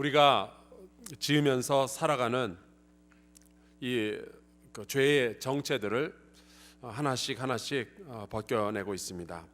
우리가 지으면서 살아가는 그 죄의 정체들을 하나씩 벗겨내고 있습니다.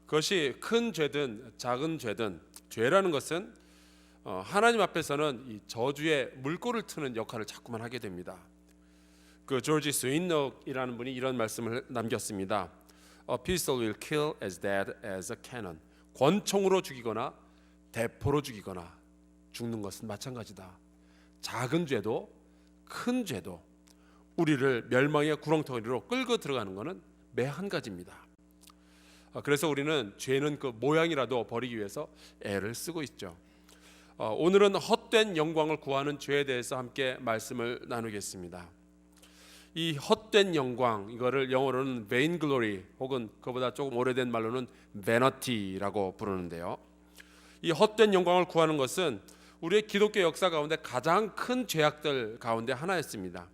그것이 큰 죄든 작은 죄든, 죄라는 것은 하나님 앞에서는 이 저주의 물꼬를 트는 역할을 자꾸만 하게 됩니다. 그 조지 스윈녹이라는 분이 이런 말씀을 남겼습니다. A pistol will kill as dead as a cannon. 권총으로 죽이거나 대포로 죽이거나 죽는 것은 마찬가지다. 작은 죄도 큰 죄도 우리를 멸망의 구렁텅이로 끌고 들어가는 것은 매 한 가지입니다. 그래서 우리는 죄는 그 모양이라도 버리기 위해서 애를 쓰고 있죠. 오늘은 헛된 영광을 구하는 죄에 대해서 함께 말씀을 나누겠습니다. 이 헛된 영광, 이거를 영어로는 vainglory 혹은 그보다 조금 오래된 말로는 vanity라고 부르는데요. 이 헛된 영광을 구하는 것은 우리의 기독교 역사 가운데 가장 큰 죄악들 가운데 하나였습니다.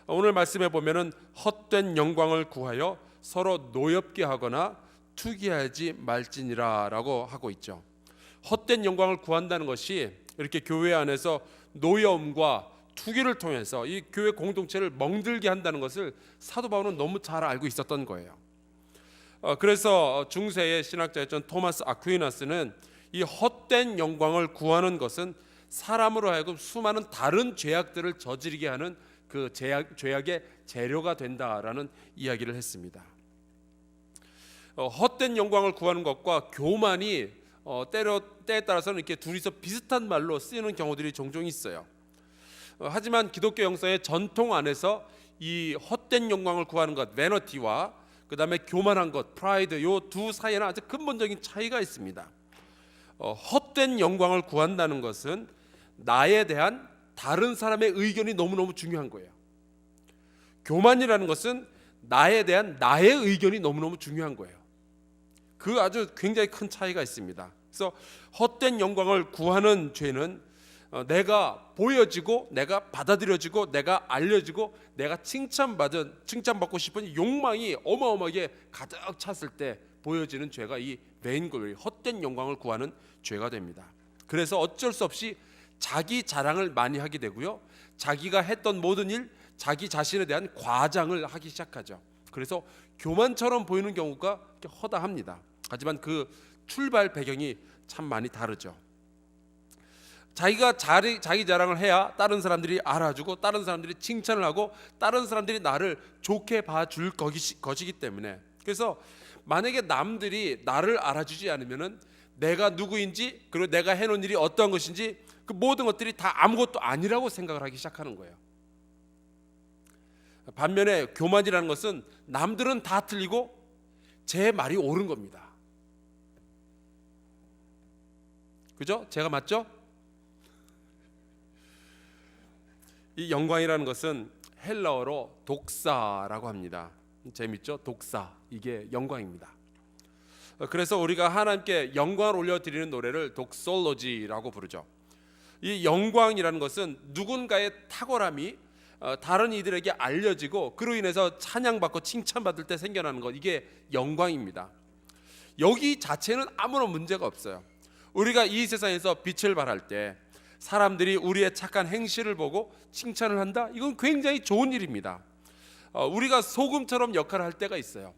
오늘 말씀에 보면은 헛된 영광을 구하여 서로 노엽게 하거나 투기하지 말지니라라고 하고 있죠. 헛된 영광을 구한다는 것이 이렇게 교회 안에서 노여움과 투기를 통해서 이 교회 공동체를 멍들게 한다는 것을 사도 바울은 너무 잘 알고 있었던 거예요. 그래서 중세의 신학자였던 토마스 아퀴나스는 이 헛된 영광을 구하는 것은 사람으로 하여금 수많은 다른 죄악들을 저지르게 하는 그 죄악의 재료가 된다라는 이야기를 했습니다. 헛된 영광을 구하는 것과 교만이 때에 따라서는 이렇게 둘이서 비슷한 말로 쓰이는 경우들이 종종 있어요. 하지만 기독교 영성의 전통 안에서 이 헛된 영광을 구하는 것, 베너티와 그 다음에 교만한 것, 프라이드, 요 두 사이에는 아주 근본적인 차이가 있습니다. 헛된 영광을 구한다는 것은 나에 대한 다른 사람의 의견이 너무너무 중요한 거예요. 교만이라는 것은 나에 대한 나의 의견이 너무너무 중요한 거예요. 그 아주 굉장히 큰 차이가 있습니다. 그래서 헛된 영광을 구하는 죄는 내가 보여지고 내가 받아들여지고 내가 알려지고 내가 칭찬받고 싶은 욕망이 어마어마하게 가득 찼을 때 보여지는 죄가 이 vainglory, 헛된 영광을 구하는 죄가 됩니다. 그래서 어쩔 수 없이 자기 자랑을 많이 하게 되고요, 자기가 했던 모든 일, 자기 자신에 대한 과장을 하기 시작하죠. 그래서 교만처럼 보이는 경우가 허다합니다. 하지만 그 출발 배경이 참 많이 다르죠. 자기가 자기 자랑을 해야 다른 사람들이 알아주고 다른 사람들이 칭찬을 하고 다른 사람들이 나를 좋게 봐줄 것이기 때문에, 그래서 만약에 남들이 나를 알아주지 않으면은 내가 누구인지 그리고 내가 해놓은 일이 어떠한 것인지 그 모든 것들이 다 아무것도 아니라고 생각을 하기 시작하는 거예요. 반면에 교만이라는 것은 남들은 다 틀리고 제 말이 옳은 겁니다. 그죠? 제가 맞죠? 이 영광이라는 것은 헬라어로 독사라고 합니다. 재밌죠? 독사, 이게 영광입니다. 그래서 우리가 하나님께 영광을 올려드리는 노래를 독솔로지라고 부르죠. 이 영광이라는 것은 누군가의 탁월함이 다른 이들에게 알려지고 그로 인해서 찬양받고 칭찬받을 때 생겨나는 것, 이게 영광입니다. 여기 자체는 아무런 문제가 없어요. 우리가 이 세상에서 빛을 발할 때 사람들이 우리의 착한 행실을 보고 칭찬을 한다? 이건 굉장히 좋은 일입니다. 우리가 소금처럼 역할을 할 때가 있어요.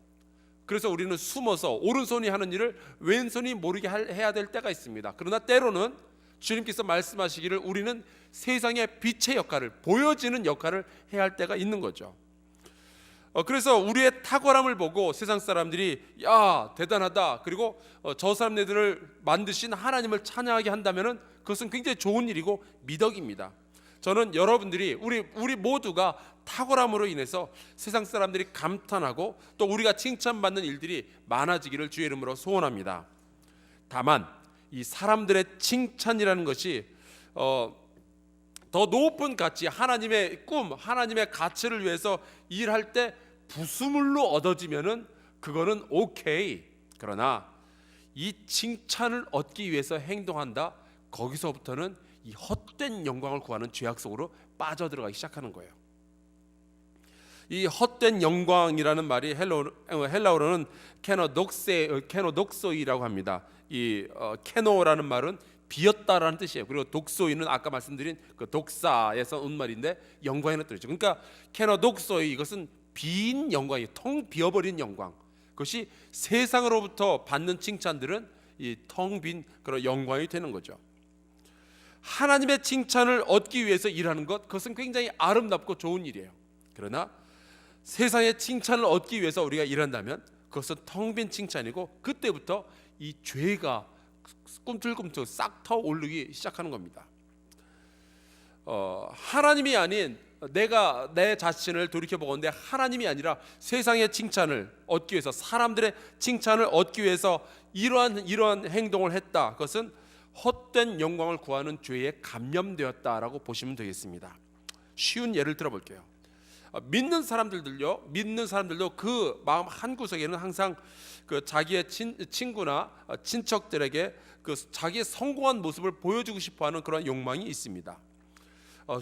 그래서 우리는 숨어서 오른손이 하는 일을 왼손이 모르게 해야 될 때가 있습니다. 그러나 때로는 주님께서 말씀하시기를 우리는 세상의 빛의 역할을, 보여지는 역할을 해야 할 때가 있는 거죠. 그래서 우리의 탁월함을 보고 세상 사람들이 야 대단하다, 그리고 저 사람들을 만드신 하나님을 찬양하게 한다면은 그것은 굉장히 좋은 일이고 미덕입니다. 저는 여러분들이 우리 모두가 탁월함으로 인해서 세상 사람들이 감탄하고 또 우리가 칭찬받는 일들이 많아지기를 주의 이름으로 소원합니다. 다만 이 사람들의 칭찬이라는 것이 더 높은 가치, 하나님의 꿈, 하나님의 가치를 위해서 일할 때 부수물로 얻어지면은 그거는 오케이. 그러나 이 칭찬을 얻기 위해서 행동한다, 거기서부터는 이 헛된 영광을 구하는 죄악 속으로 빠져들어가기 시작하는 거예요. 이 헛된 영광이라는 말이 헬라어로는 케노독소이라고 합니다. 이 케노라는 말은 비었다라는 뜻이에요. 그리고 독소이는 아까 말씀드린 그 독사에서 온 말인데 영광이라는 뜻이죠. 그러니까 케노독소이, 이것은 빈 영광이, 텅 비어버린 영광. 그것이 세상으로부터 받는 칭찬들은 이 텅 빈 그런 영광이 되는 거죠. 하나님의 칭찬을 얻기 위해서 일하는 것, 그것은 굉장히 아름답고 좋은 일이에요. 그러나 세상의 칭찬을 얻기 위해서 우리가 일한다면 그것은 텅 빈 칭찬이고, 그때부터 이 죄가 꿈틀꿈틀 싹 터오르기 시작하는 겁니다. 하나님이 아닌 내가 내 자신을 돌이켜보건대 하나님이 아니라 세상의 칭찬을 얻기 위해서, 사람들의 칭찬을 얻기 위해서 이러한 행동을 했다. 그것은 헛된 영광을 구하는 죄에 감염되었다라고 보시면 되겠습니다. 쉬운 예를 들어볼게요. 믿는 사람들도 그 마음 한구석에는 항상 그 자기의 친구나 친척들에게 그 자기의 성공한 모습을 보여주고 싶어하는 그런 욕망이 있습니다.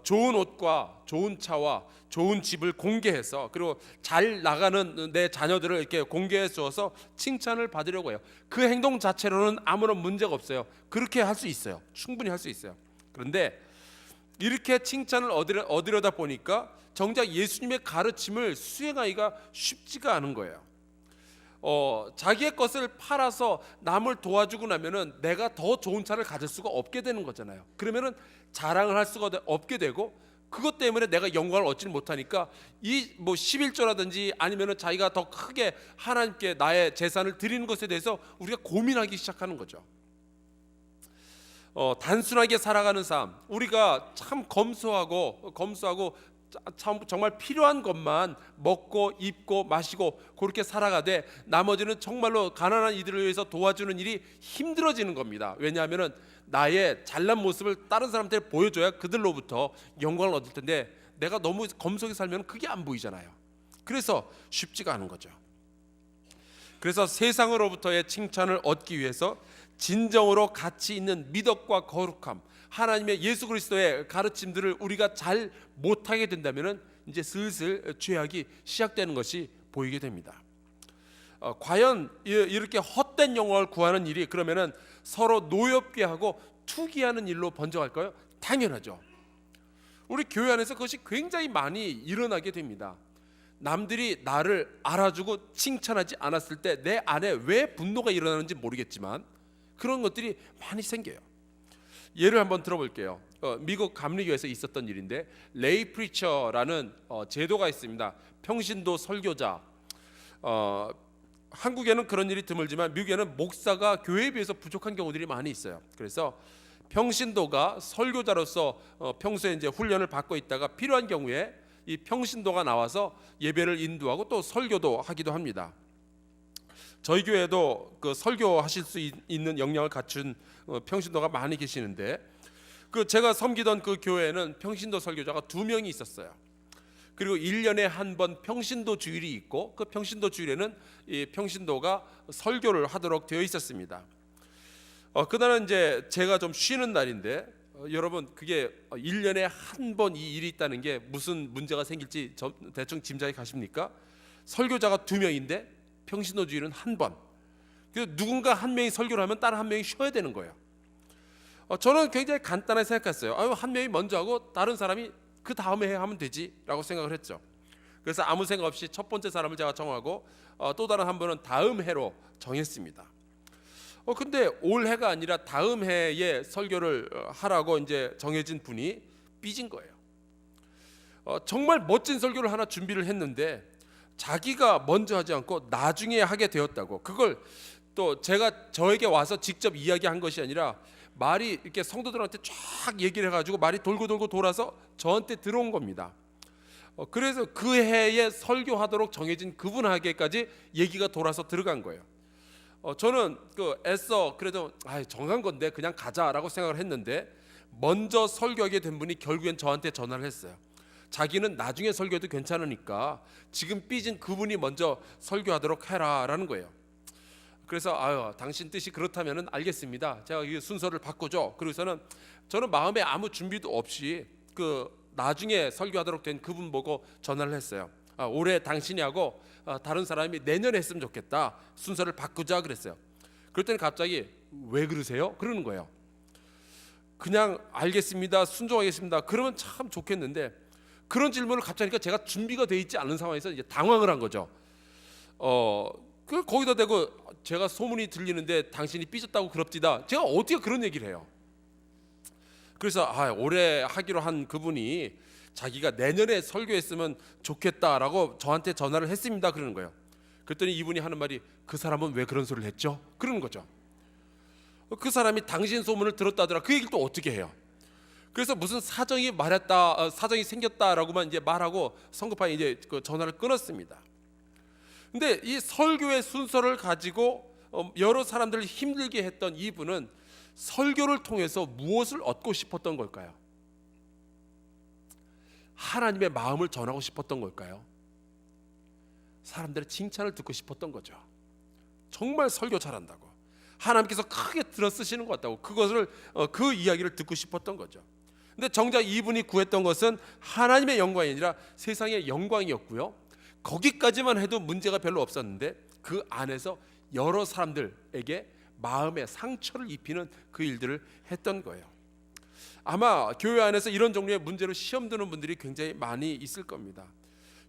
좋은 옷과 좋은 차와 좋은 집을 공개해서, 그리고 잘 나가는 내 자녀들을 이렇게 공개해 주어서 칭찬을 받으려고 해요. 그 행동 자체로는 아무런 문제가 없어요. 그렇게 할 수 있어요. 충분히 할 수 있어요. 그런데 이렇게 칭찬을 얻으려다 보니까 정작 예수님의 가르침을 수행하기가 쉽지가 않은 거예요. 자기의 것을 팔아서 남을 도와주고 나면은 내가 더 좋은 차를 가질 수가 없게 되는 거잖아요. 그러면은 자랑을 할 수가 없게 되고, 그것 때문에 내가 영광을 얻지를 못하니까 이 11조라든지 아니면은 자기가 더 크게 하나님께 나의 재산을 드리는 것에 대해서 우리가 고민하기 시작하는 거죠. 단순하게 살아가는 삶, 우리가 참 검소하고 참 정말 필요한 것만 먹고 입고 마시고 그렇게 살아가되, 나머지는 정말로 가난한 이들을 위해서 도와주는 일이 힘들어지는 겁니다. 왜냐하면 나의 잘난 모습을 다른 사람한테 보여줘야 그들로부터 영광을 얻을 텐데, 내가 너무 검소하게 살면 그게 안 보이잖아요. 그래서 쉽지가 않은 거죠. 그래서 세상으로부터의 칭찬을 얻기 위해서 진정으로 가치 있는 미덕과 거룩함, 하나님의 예수 그리스도의 가르침들을 우리가 잘 못하게 된다면 이제 슬슬 죄악이 시작되는 것이 보이게 됩니다. 과연 이렇게 헛된 영광을 구하는 일이 그러면은 서로 노엽게 하고 투기하는 일로 번져갈까요? 당연하죠. 우리 교회 안에서 그것이 굉장히 많이 일어나게 됩니다. 남들이 나를 알아주고 칭찬하지 않았을 때 내 안에 왜 분노가 일어나는지 모르겠지만 그런 것들이 많이 생겨요. 예를 한번 들어볼게요. 미국 감리교에서 있었던 일인데, 레이 프리처라는 제도가 있습니다. 평신도 설교자. 한국에는 그런 일이 드물지만 미국에는 목사가 교회에 비해서 부족한 경우들이 많이 있어요. 그래서 평신도가 설교자로서 평소에 이제 훈련을 받고 있다가 필요한 경우에 이 평신도가 나와서 예배를 인도하고 또 설교도 하기도 합니다. 저희 교회도 그 설교하실 수 있는 역량을 갖춘 평신도가 많이 계시는데, 그 제가 섬기던 그 교회에는 평신도 설교자가 2명이 있었어요. 그리고 1년에 한 번 평신도 주일이 있고, 그 평신도 주일에는 이 평신도가 설교를 하도록 되어 있었습니다. 그날은 이제 제가 좀 쉬는 날인데, 여러분 그게 1년에 한 번 이 일이 있다는 게 무슨 문제가 생길지 대충 짐작이 가십니까? 설교자가 2명인데 평신도 주일은 한 번. 그래서 누군가 한 명이 설교를 하면 다른 한 명이 쉬어야 되는 거예요. 저는 굉장히 간단하게 생각했어요. 한 명이 먼저 하고 다른 사람이 그 다음에 하면 되지라고 생각을 했죠. 그래서 아무 생각 없이 첫 번째 사람을 제가 정하고 또 다른 한 분은 다음 해로 정했습니다. 근데 올 해가 아니라 다음 해에 설교를 하라고 이제 정해진 분이 삐진 거예요. 정말 멋진 설교를 하나 준비를 했는데 자기가 먼저 하지 않고 나중에 하게 되었다고. 그걸 또 제가 저에게 와서 직접 이야기한 것이 아니라 말이 이렇게 성도들한테 쫙 얘기를 해가지고 말이 돌고 돌아서 저한테 들어온 겁니다. 그래서 그 해에 설교하도록 정해진 그분에게까지 얘기가 돌아서 들어간 거예요. 저는 애써 그래도 정한 건데 그냥 가자라고 생각을 했는데, 먼저 설교하게 된 분이 결국엔 저한테 전화를 했어요. 자기는 나중에 설교해도 괜찮으니까 지금 삐진 그분이 먼저 설교하도록 해라라는 거예요. 그래서 당신 뜻이 그렇다면 알겠습니다. 제가 이 순서를 바꾸죠. 그래서는 저는 마음에 아무 준비도 없이 그 나중에 설교하도록 된 그분 보고 전화를 했어요. 올해 당신이 하고 다른 사람이 내년에 했으면 좋겠다. 순서를 바꾸자 그랬어요. 그랬더니 갑자기 왜 그러세요? 그러는 거예요. 그냥 알겠습니다, 순종하겠습니다, 그러면 참 좋겠는데 그런 질문을 갑자기 하니까 제가 준비가 돼 있지 않은 상황에서 이제 당황을 한 거죠. 그 거기다 대고 제가 소문이 들리는데 당신이 삐졌다고 그럽디다. 제가 어떻게 그런 얘기를 해요? 그래서 올해 하기로 한 그분이 자기가 내년에 설교했으면 좋겠다라고 저한테 전화를 했습니다. 그러는 거예요. 그랬더니 이분이 하는 말이 그 사람은 왜 그런 소리를 했죠? 그러는 거죠. 그 사람이 당신 소문을 들었다더라. 그 얘기를 또 어떻게 해요? 그래서 무슨 사정이 사정이 생겼다라고만 이제 말하고 성급하게 이제 그 전화를 끊었습니다. 근데 이 설교의 순서를 가지고 여러 사람들을 힘들게 했던 이분은 설교를 통해서 무엇을 얻고 싶었던 걸까요? 하나님의 마음을 전하고 싶었던 걸까요? 사람들의 칭찬을 듣고 싶었던 거죠. 정말 설교 잘한다고, 하나님께서 크게 들어쓰시는 것 같다고, 그 이야기를 듣고 싶었던 거죠. 근데 정작 이분이 구했던 것은 하나님의 영광이 아니라 세상의 영광이었고요, 거기까지만 해도 문제가 별로 없었는데 그 안에서 여러 사람들에게 마음의 상처를 입히는 그 일들을 했던 거예요. 아마 교회 안에서 이런 종류의 문제로 시험 드는 분들이 굉장히 많이 있을 겁니다.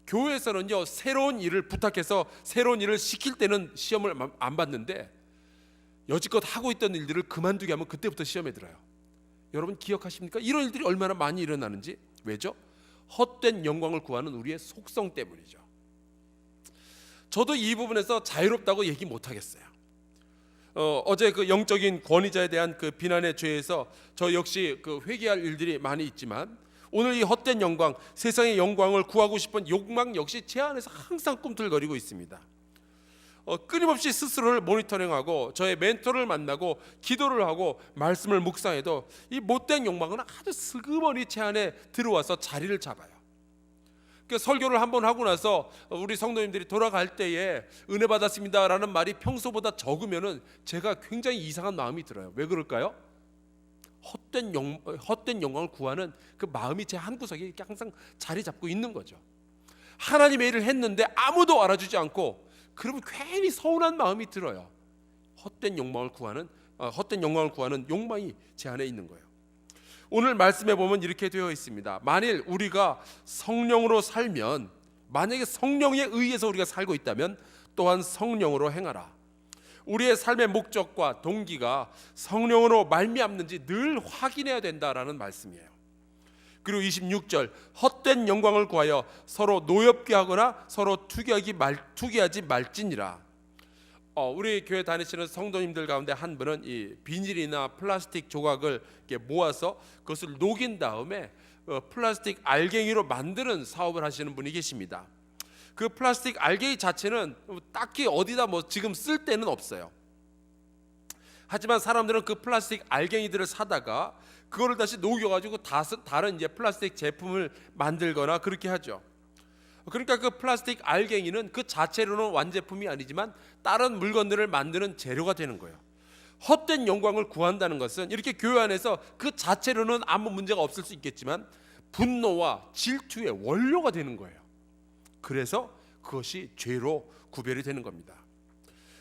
교회에서는요, 새로운 일을 부탁해서 새로운 일을 시킬 때는 시험을 안 받는데 여지껏 하고 있던 일들을 그만두게 하면 그때부터 시험에 들어요. 여러분 기억하십니까? 이런 일들이 얼마나 많이 일어나는지. 왜죠? 헛된 영광을 구하는 우리의 속성 때문이죠. 저도 이 부분에서 자유롭다고 얘기 못하겠어요. 어제 그 영적인 권위자에 대한 그 비난의 죄에서 저 역시 그 회개할 일들이 많이 있지만, 오늘 이 헛된 영광, 세상의 영광을 구하고 싶은 욕망 역시 제 안에서 항상 꿈틀거리고 있습니다. 끊임없이 스스로를 모니터링하고 저의 멘토를 만나고 기도를 하고 말씀을 묵상해도 이 못된 욕망은 아주 슬그머니 제 안에 들어와서 자리를 잡아요. 설교를 한번 하고 나서 우리 성도님들이 돌아갈 때에 은혜 받았습니다라는 말이 평소보다 적으면은 제가 굉장히 이상한 마음이 들어요. 왜 그럴까요? 헛된 영광을 구하는 그 마음이 제 한구석에 이렇게 항상 자리 잡고 있는 거죠. 하나님의 일을 했는데 아무도 알아주지 않고 그러면 괜히 서운한 마음이 들어요. 헛된 영광을 구하는 욕망이 제 안에 있는 거예요. 오늘 말씀에 보면 이렇게 되어 있습니다. 만일 우리가 성령으로 살면, 만약에 성령에 의해서 우리가 살고 있다면 또한 성령으로 행하라. 우리의 삶의 목적과 동기가 성령으로 말미암는지 늘 확인해야 된다라는 말씀이에요. 그리고 26절, 헛된 영광을 구하여 서로 노엽게 하거나 서로 투기하지 말지니라. 우리 교회 다니시는 성도님들 가운데 한 분은 이 비닐이나 플라스틱 조각을 이렇게 모아서 그것을 녹인 다음에 플라스틱 알갱이로 만드는 사업을 하시는 분이 계십니다. 그 플라스틱 알갱이 자체는 딱히 어디다 지금 쓸 데는 없어요. 하지만 사람들은 그 플라스틱 알갱이들을 사다가 그거를 다시 녹여가지고 다른 이제 플라스틱 제품을 만들거나 그렇게 하죠. 그러니까 그 플라스틱 알갱이는 그 자체로는 완제품이 아니지만 다른 물건들을 만드는 재료가 되는 거예요. 헛된 영광을 구한다는 것은 이렇게 교회 안에서 그 자체로는 아무 문제가 없을 수 있겠지만 분노와 질투의 원료가 되는 거예요. 그래서 그것이 죄로 구별이 되는 겁니다.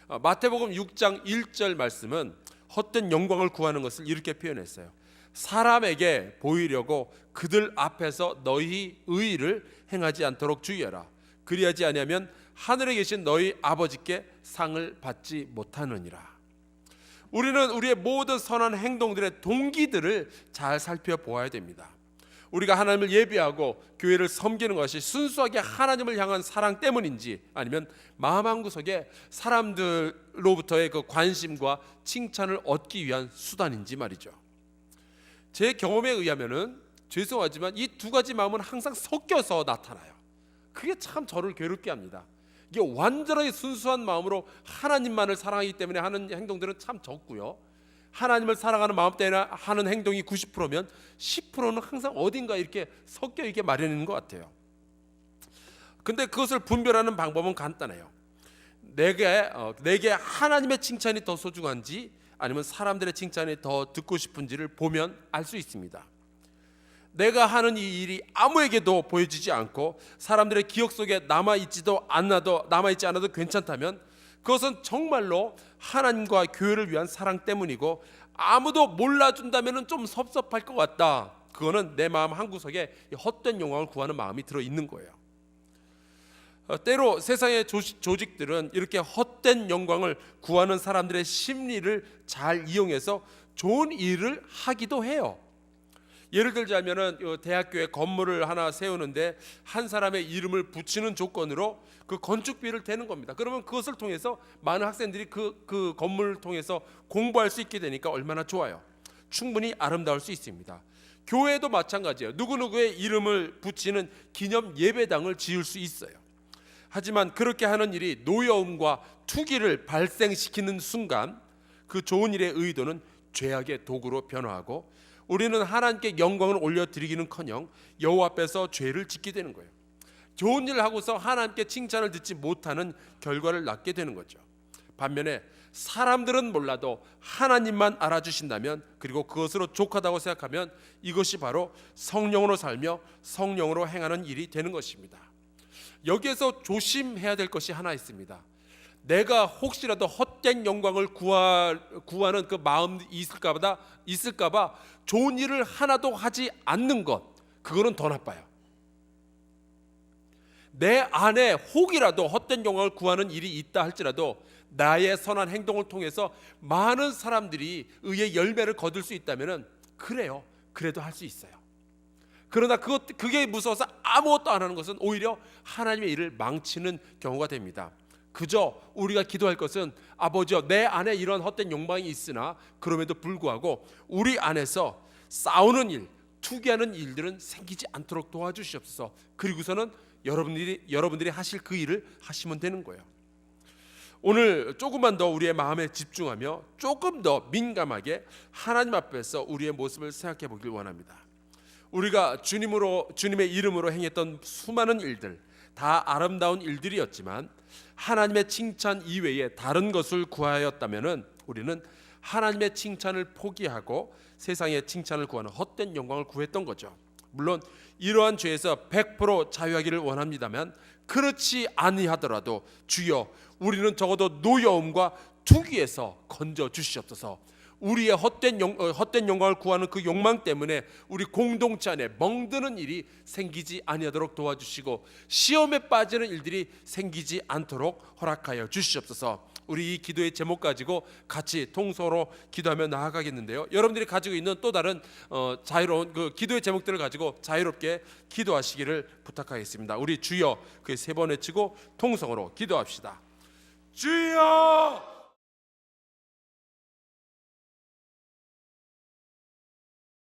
마태복음 6장 1절 말씀은 헛된 영광을 구하는 것을 이렇게 표현했어요. 사람에게 보이려고 그들 앞에서 너희 의를 행하지 않도록 주의하라. 그리하지 아니하면 하늘에 계신 너희 아버지께 상을 받지 못하느니라. 우리는 우리의 모든 선한 행동들의 동기들을 잘 살펴보아야 됩니다. 우리가 하나님을 예배하고 교회를 섬기는 것이 순수하게 하나님을 향한 사랑 때문인지, 아니면 마음 한구석에 사람들로부터의 그 관심과 칭찬을 얻기 위한 수단인지 말이죠. 제 경험에 의하면은, 죄송하지만 이 두 가지 마음은 항상 섞여서 나타나요. 그게 참 저를 괴롭게 합니다. 이게 완전하게 순수한 마음으로 하나님만을 사랑하기 때문에 하는 행동들은 참 적고요, 하나님을 사랑하는 마음 때문에 하는 행동이 90%면 10%는 항상 어딘가 이렇게 섞여 있게 마련인 것 같아요. 근데 그것을 분별하는 방법은 간단해요. 내게 하나님의 칭찬이 더 소중한지 아니면 사람들의 칭찬이 더 듣고 싶은지를 보면 알 수 있습니다. 내가 하는 이 일이 아무에게도 보여지지 않고 사람들의 기억 속에 남아있지 않아도 괜찮다면 그것은 정말로 하나님과 교회를 위한 사랑 때문이고 아무도 몰라준다면 좀 섭섭할 것 같다. 그거는 내 마음 한구석에 헛된 영광을 구하는 마음이 들어있는 거예요. 때로 세상의 조직들은 이렇게 헛된 영광을 구하는 사람들의 심리를 잘 이용해서 좋은 일을 하기도 해요. 예를 들자면은 대학교에 건물을 하나 세우는데 한 사람의 이름을 붙이는 조건으로 그 건축비를 대는 겁니다. 그러면 그것을 통해서 많은 학생들이 그 건물을 통해서 공부할 수 있게 되니까 얼마나 좋아요. 충분히 아름다울 수 있습니다. 교회도 마찬가지예요. 누구누구의 이름을 붙이는 기념 예배당을 지을 수 있어요. 하지만 그렇게 하는 일이 노여움과 투기를 발생시키는 순간 그 좋은 일의 의도는 죄악의 도구로 변화하고 우리는 하나님께 영광을 올려드리기는커녕 여호와 앞에서 죄를 짓게 되는 거예요. 좋은 일을 하고서 하나님께 칭찬을 듣지 못하는 결과를 낳게 되는 거죠. 반면에 사람들은 몰라도 하나님만 알아주신다면, 그리고 그것으로 족하다고 생각하면 이것이 바로 성령으로 살며 성령으로 행하는 일이 되는 것입니다. 여기에서 조심해야 될 것이 하나 있습니다. 내가 혹시라도 헛된 영광을 구하는 그 마음이 있을까봐 좋은 일을 하나도 하지 않는 것, 그거는 더 나빠요. 내 안에 혹이라도 헛된 영광을 구하는 일이 있다 할지라도 나의 선한 행동을 통해서 많은 사람들이 의의 열매를 거둘 수 있다면 그래요, 그래도 할 수 있어요. 그러나 그게 무서워서 아무것도 안 하는 것은 오히려 하나님의 일을 망치는 경우가 됩니다. 그저 우리가 기도할 것은 아버지여, 내 안에 이런 헛된 욕망이 있으나 그럼에도 불구하고 우리 안에서 싸우는 일, 투기하는 일들은 생기지 않도록 도와주시옵소서. 그리고서는 여러분들이 하실 그 일을 하시면 되는 거예요. 오늘 조금만 더 우리의 마음에 집중하며 조금 더 민감하게 하나님 앞에서 우리의 모습을 생각해 보길 원합니다. 우리가 주님의 이름으로 행했던 수많은 일들 다 아름다운 일들이었지만 하나님의 칭찬 이외에 다른 것을 구하였다면 우리는 하나님의 칭찬을 포기하고 세상의 칭찬을 구하는 헛된 영광을 구했던 거죠. 물론 이러한 죄에서 100% 자유하기를 원합니다만 그렇지 아니하더라도 주여, 우리는 적어도 노여움과 투기에서 건져 주시옵소서. 우리의 헛된 영광을 구하는 그 욕망 때문에 우리 공동체 안에 멍드는 일이 생기지 아니하도록 도와주시고 시험에 빠지는 일들이 생기지 않도록 허락하여 주시옵소서. 우리 이 기도의 제목 가지고 같이 통성으로 기도하며 나아가겠는데요. 여러분들이 가지고 있는 또 다른 자유로운 그 기도의 제목들을 가지고 자유롭게 기도하시기를 부탁하겠습니다. 우리 주여 그 세 번 외치고 통성으로 기도합시다. 주여!